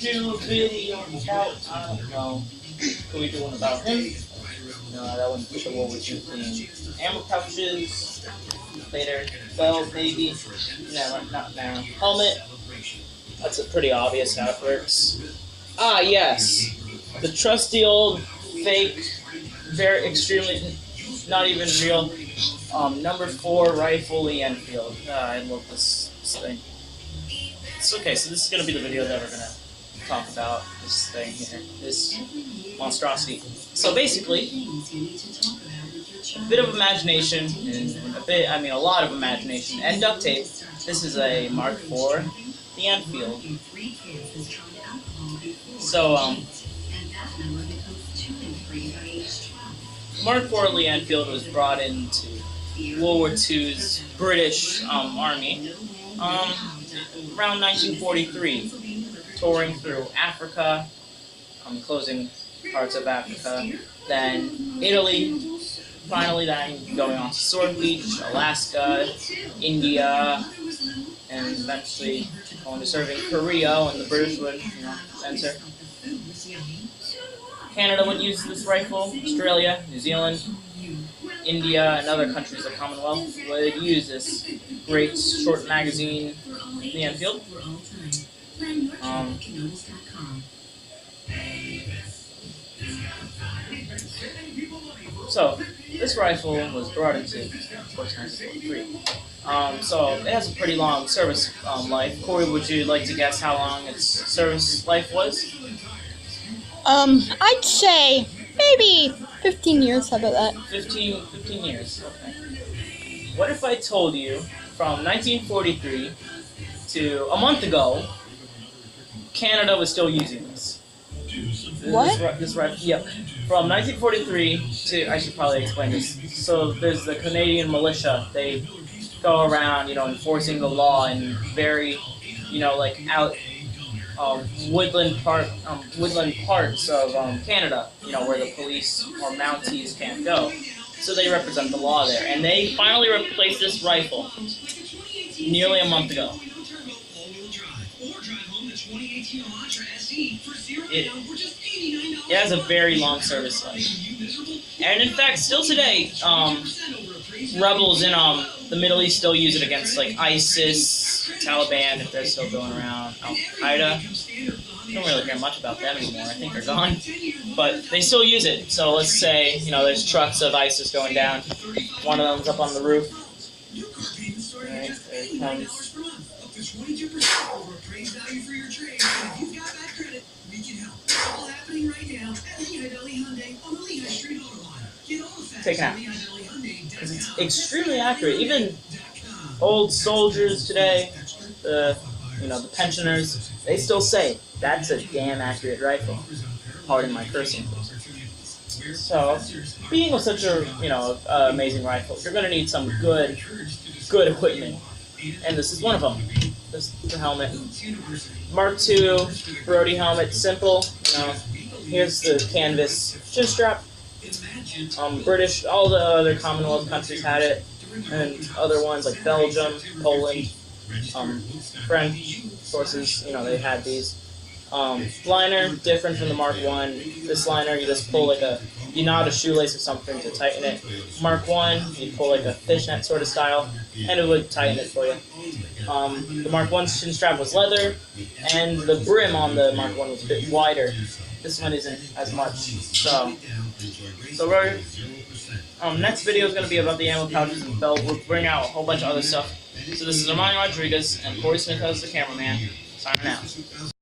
Do a video about, I don't know. Could we do one about him? No, that wouldn't fit the Waluigi theme. Ammo pouches. Later. Belt, maybe. No, not now. Helmet. That's a pretty obvious how it works. Ah, yes. The trusty old fake, very extremely, not even real, number 4 rifle Lee Enfield. I love this thing. It's okay, so this is going to be the video that we're going to talk about, this thing here, this monstrosity. So basically, a bit of imagination, and a lot of imagination, and duct tape. This is a Mark IV Lee Enfield. So, Mark IV Lee Enfield was brought into World War II's British Army around 1943, touring through Africa, closing parts of Africa, then Italy, finally then going on to Sword Beach, Alaska, India, and eventually going to serving Korea when the British would, enter. Canada would use this rifle, Australia, New Zealand, India, and other countries of the Commonwealth would use this great short magazine Lee Enfield. So, this rifle was brought into, of course, 1943. So, it has a pretty long service life. Corey, would you like to guess how long its service life was? I'd say maybe 15 years. How about that? 15 years, okay. What if I told you from 1943 to a month ago, Canada was still using this? What? This rifle, yep. From 1943 to, I should probably explain this. So there's the Canadian militia. They go around, enforcing the law in very, out woodland parts of Canada, where the police or Mounties can't go. So they represent the law there, and they finally replaced this rifle nearly a month ago. It has a very long service life, and in fact, still today, rebels in the Middle East still use it against like ISIS, Taliban, if they're still going around, Al Qaeda. Don't really hear much about them anymore. I think they're gone, but they still use it. So let's say there's trucks of ISIS going down. One of them's up on the roof. Right, there it comes. Taken out. Because it's extremely accurate. Even old soldiers today, the pensioners, they still say that's a damn accurate rifle. Pardon my cursing. So, being with such a amazing rifle, you're gonna need some good equipment, and this is one of them. This is the helmet. Mark II Brodie helmet, simple. Here's the canvas chin strap. British, all the other Commonwealth countries had it, and other ones like Belgium, Poland, French forces, they had these. Liner, different from the Mark I. This liner, you just pull you knot a shoelace or something to tighten it. Mark I, you pull like a fishnet sort of style, and it would tighten it for you. The Mark I chin strap was leather, and the brim on the Mark I was a bit wider. This one isn't as much. So we're, next video is going to be about the ammo pouches and belt. We'll bring out a whole bunch of other stuff. So this is Armani Rodriguez, and Corey Smith as the cameraman, signing out.